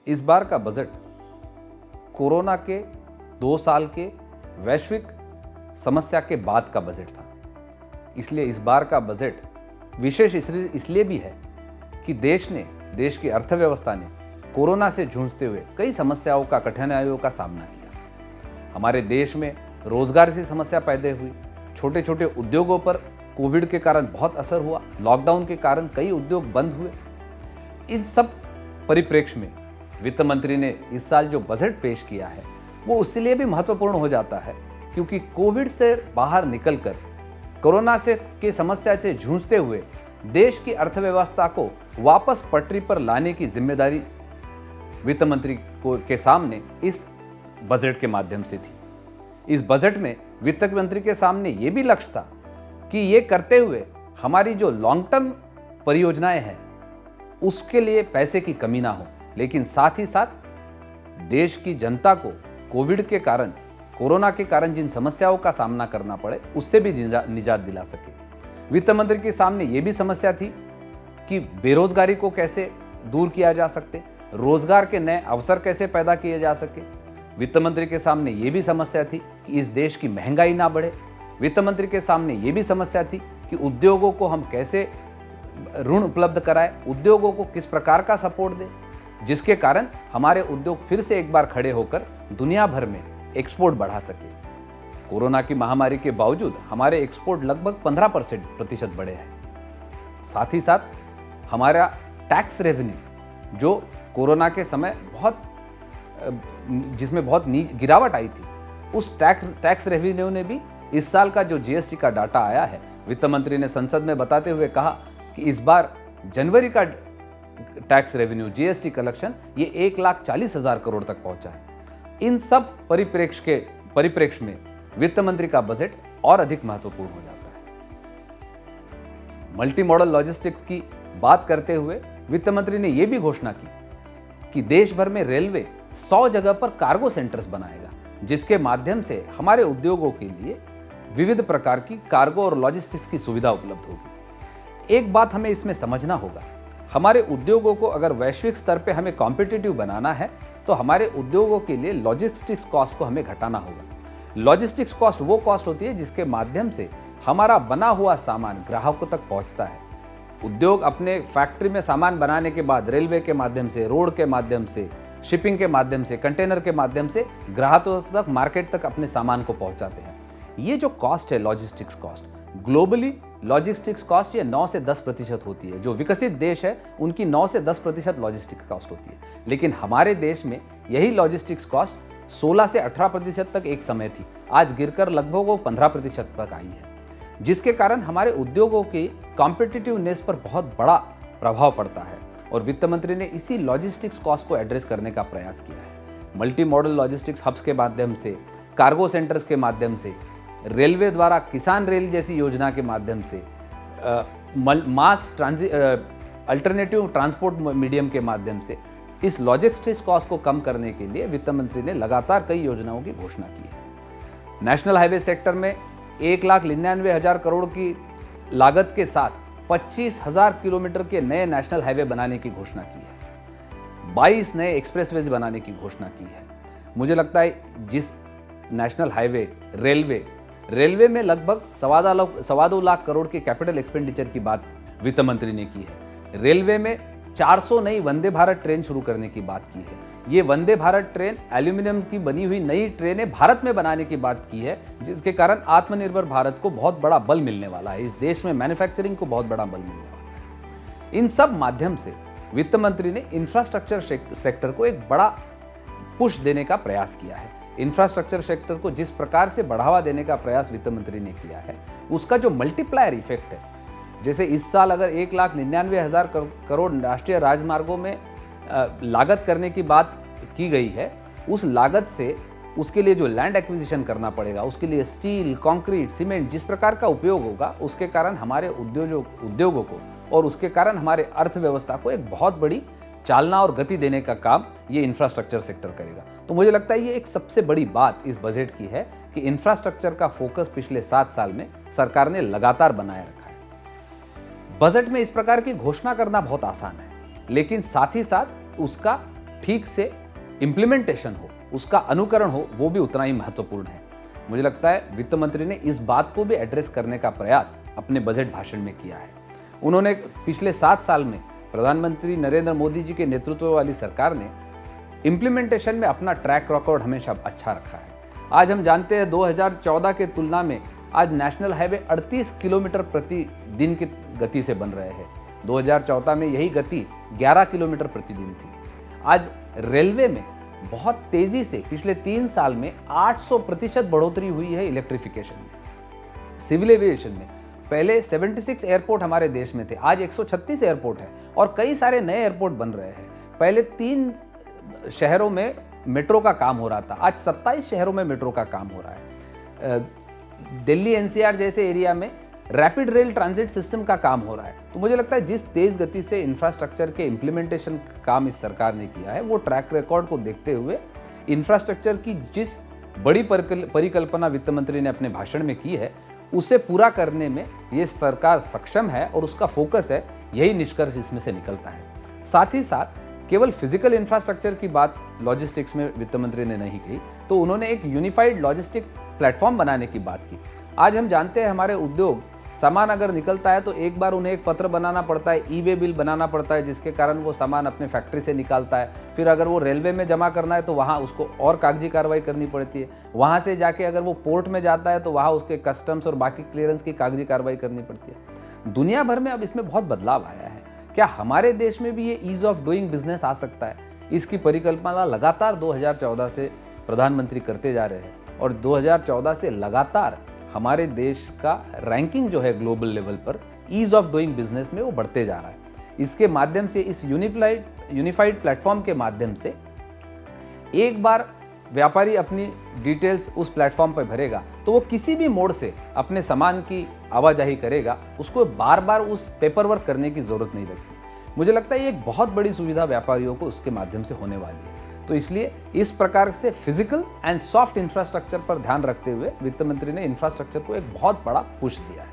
इस बार का budget corona के 2 साल के वैश्विक समस्या के बाद का बजट था। इसलिए इस बार का बजट विशेष इसलिए भी है कि देश की अर्थव्यवस्था ने कोरोना से जूझते हुए कई समस्याओं का कठिनाइयों का सामना किया। हमारे देश में रोजगार की समस्या पैदा हुई, छोटे छोटे उद्योगों पर कोविड के कारण बहुत असर हुआ, लॉकडाउन के कारण कई उद्योग बंद हुए। इन सब परिप्रेक्ष्य में वित्त मंत्री ने इस साल जो बजट पेश किया है वो उसके भी महत्वपूर्ण हो जाता है, क्योंकि कोविड से बाहर निकलकर कोरोना की समस्या से जूझते हुए देश की अर्थव्यवस्था को वापस पटरी पर लाने की जिम्मेदारी वित्त मंत्री के सामने इस बजट के माध्यम से थी। इस बजट में वित्त मंत्री के सामने ये भी लक्ष्य था कि ये करते हुए हमारी जो लॉन्ग टर्म परियोजनाएं हैं उसके लिए पैसे की कमी ना हो, लेकिन साथ ही साथ देश की जनता को कोरोना के कारण जिन समस्याओं का सामना करना पड़े उससे भी निजात दिला सके। वित्त मंत्री के सामने ये भी समस्या थी कि बेरोजगारी को कैसे दूर किया जा सकते, रोजगार के नए अवसर कैसे पैदा किए जा सके। वित्त मंत्री के सामने ये भी समस्या थी कि इस देश की महंगाई ना बढ़े। वित्त मंत्री के सामने ये भी समस्या थी कि उद्योगों को हम कैसे ऋण उपलब्ध कराएं, उद्योगों को किस प्रकार का सपोर्ट दें, जिसके कारण हमारे उद्योग फिर से एक बार खड़े होकर दुनिया भर में एक्सपोर्ट बढ़ा सके। कोरोना की महामारी के बावजूद हमारे एक्सपोर्ट लगभग 15% बढ़े हैं। साथ ही साथ हमारा टैक्स रेवेन्यू जो कोरोना के समय जिसमें बहुत गिरावट आई थी, उस टैक्स रेवेन्यू ने भी इस साल का जो जीएसटी का डाटा आया है, वित्त मंत्री ने संसद में बताते हुए कहा कि इस बार जनवरी का टैक्स रेवेन्यू जीएसटी कलेक्शन ये 1,40,000 करोड़ तक पहुंचा है। इन सब परिप्रेक्ष्य में वित्त मंत्री का बजट और अधिक महत्वपूर्ण हो जाता है। मल्टी मॉडल लॉजिस्टिक्स की बात करते हुए वित्त मंत्री ने यह भी घोषणा की कि देश भर में रेलवे 100 जगह पर कार्गो सेंटर्स बनाएगा, जिसके माध्यम से हमारे उद्योगों के लिए विविध प्रकार की कार्गो और लॉजिस्टिक्स की सुविधा उपलब्ध होगी। एक बात हमें इसमें समझना होगा, हमारे उद्योगों को अगर वैश्विक स्तर पे हमें कॉम्पिटिटिव बनाना है तो हमारे उद्योगों के लिए लॉजिस्टिक्स कॉस्ट को हमें घटाना होगा। लॉजिस्टिक्स कॉस्ट वो कॉस्ट होती है जिसके माध्यम से हमारा बना हुआ सामान ग्राहकों तक पहुंचता है। उद्योग अपने फैक्ट्री में सामान बनाने के बाद रेलवे के माध्यम से, रोड के माध्यम से, शिपिंग के माध्यम से, कंटेनर के माध्यम से ग्राहकों तक, मार्केट तक अपने सामान को पहुंचाते हैं। ये जो कॉस्ट है logistics cost, globally logistics cost ये 9 से 10% होती है। जो विकसित देश है उनकी 9 से 10% लॉजिस्टिक्स कॉस्ट होती है, लेकिन हमारे देश में यही लॉजिस्टिक्स कॉस्ट 16 से 18% तक एक समय थी। आज गिरकर लगभग वो 15% तक आई है, जिसके कारण हमारे उद्योगों की कॉम्पिटिटिवनेस पर बहुत बड़ा प्रभाव पड़ता है। और वित्त मंत्री ने इसी लॉजिस्टिक्स कॉस्ट को एड्रेस करने का प्रयास किया है। मल्टी मॉडल लॉजिस्टिक्स हब्स के माध्यम से, कार्गो सेंटर्स के माध्यम से, रेलवे द्वारा किसान रेल जैसी योजना के माध्यम से, मास अल्टरनेटिव ट्रांसपोर्ट मीडियम के माध्यम से इस लॉजिस्टिक्स कॉस्ट को कम करने के लिए वित्त मंत्री ने लगातार कई योजनाओं की घोषणा की है। नेशनल हाईवे सेक्टर में 1,99,000 करोड़ की लागत के साथ 25,000 किलोमीटर के नए नेशनल हाईवे बनाने की घोषणा की है। 22 नए एक्सप्रेसवेज बनाने की घोषणा की है। मुझे लगता है जिस नेशनल हाईवे, रेलवे में लगभग 2.25 लाख करोड़ के कैपिटल एक्सपेंडिचर की बात वित्त मंत्री ने की है। रेलवे में 400 नई वंदे भारत ट्रेन शुरू करने की बात की है। ये वंदे भारत ट्रेन एल्यूमिनियम की बनी हुई नई ट्रेनें भारत में बनाने की बात की है, जिसके कारण आत्मनिर्भर भारत को बहुत बड़ा बल मिलने वाला है। इस देश में मैन्युफैक्चरिंग को बहुत बड़ा बल मिलने वाला है। इन सब माध्यम से वित्त मंत्री ने इंफ्रास्ट्रक्चर सेक्टर को एक बड़ा पुश देने का प्रयास किया है। इंफ्रास्ट्रक्चर सेक्टर को जिस प्रकार से बढ़ावा देने का प्रयास वित्त मंत्री ने किया है, उसका जो मल्टीप्लायर इफेक्ट है, जैसे इस साल अगर 1,99,000 करोड़ राष्ट्रीय राजमार्गों में लागत करने की बात की गई है, उस लागत से उसके लिए जो लैंड एक्विजिशन करना पड़ेगा, उसके लिए स्टील, कंक्रीट, सीमेंट जिस प्रकार का उपयोग होगा, उसके कारण हमारे उद्योगों को और उसके कारण हमारे अर्थव्यवस्था को एक बहुत बड़ी चालना और गति देने का काम ये इंफ्रास्ट्रक्चर सेक्टर करेगा। तो मुझे लगता है ये एक सबसे बड़ी बात इस बजट की है कि इंफ्रास्ट्रक्चर का फोकस पिछले 7 साल में सरकार ने लगातार बनाए रखा है। बजट में इस प्रकार की घोषणा करना बहुत आसान है, लेकिन साथ ही साथ उसका ठीक से इम्प्लीमेंटेशन हो, उसका अनुकरण हो, वो भी उतना ही महत्वपूर्ण है। मुझे लगता है वित्त मंत्री ने इस बात को भी एड्रेस करने का प्रयास अपने बजट भाषण में किया है। उन्होंने पिछले 7 साल में प्रधानमंत्री नरेंद्र मोदी जी के नेतृत्व वाली सरकार ने इम्प्लीमेंटेशन में अपना ट्रैक रिकॉर्ड हमेशा अच्छा रखा है। आज हम जानते हैं 2014 के तुलना में आज नेशनल हाईवे 38 किलोमीटर प्रति दिन की गति से बन रहे हैं। 2014 में यही गति 11 किलोमीटर प्रतिदिन थी। आज रेलवे में बहुत तेजी से पिछले 3 साल में 800% बढ़ोतरी हुई है इलेक्ट्रिफिकेशन में। सिविल एविएशन में पहले 76 एयरपोर्ट हमारे देश में थे, आज 136 एयरपोर्ट है और कई सारे नए एयरपोर्ट बन रहे हैं। पहले 3 शहरों में मेट्रो का काम हो रहा था, आज 27 शहरों में मेट्रो का काम हो रहा है। दिल्ली एनसीआर जैसे एरिया में रैपिड रेल ट्रांजिट सिस्टम का काम हो रहा है। तो मुझे लगता है जिस तेज गति से इंफ्रास्ट्रक्चर के इम्प्लीमेंटेशन का काम इस सरकार ने किया है, वो ट्रैक रिकॉर्ड को देखते हुए इंफ्रास्ट्रक्चर की जिस बड़ी परिकल्पना वित्त मंत्री ने अपने भाषण में की है, उसे पूरा करने में ये सरकार सक्षम है और उसका फोकस है, यही निष्कर्ष इसमें से निकलता है। साथ ही साथ केवल फिजिकल इंफ्रास्ट्रक्चर की बात लॉजिस्टिक्स में वित्त मंत्री ने नहीं की, तो उन्होंने एक यूनिफाइड लॉजिस्टिक प्लेटफॉर्म बनाने की बात की। आज हम जानते हैं हमारे उद्योग सामान अगर निकलता है तो एक बार उन्हें एक पत्र बनाना पड़ता है, ई वे बिल बनाना पड़ता है, जिसके कारण वो सामान अपने फैक्ट्री से निकालता है। फिर अगर वो रेलवे में जमा करना है तो वहाँ उसको और कागजी कार्रवाई करनी पड़ती है। वहाँ से जाके अगर वो पोर्ट में जाता है तो वहाँ उसके कस्टम्स और बाकी क्लियरेंस की कागजी कार्रवाई करनी पड़ती है। दुनिया भर में अब इसमें बहुत बदलाव आया है। क्या हमारे देश में भी ये ईज ऑफ डूइंग बिजनेस आ सकता है? इसकी परिकल्पना लगातार 2014 से प्रधानमंत्री करते जा रहे हैं और 2014 से लगातार हमारे देश का रैंकिंग जो है ग्लोबल लेवल पर ईज ऑफ डूइंग बिजनेस में वो बढ़ते जा रहा है। इसके माध्यम से, इस यूनिफाइड प्लेटफॉर्म के माध्यम से एक बार व्यापारी अपनी डिटेल्स उस प्लेटफॉर्म पर भरेगा तो वो किसी भी मोड से अपने सामान की आवाजाही करेगा, उसको बार बार उस पेपर वर्क करने की ज़रूरत नहीं लगती। मुझे लगता है ये एक बहुत बड़ी सुविधा व्यापारियों को उसके माध्यम से होने वाली है। तो इसलिए इस प्रकार से फिजिकल एंड सॉफ्ट इंफ्रास्ट्रक्चर पर ध्यान रखते हुए वित्त मंत्री ने इंफ्रास्ट्रक्चर को एक बहुत बड़ा पुश दिया है।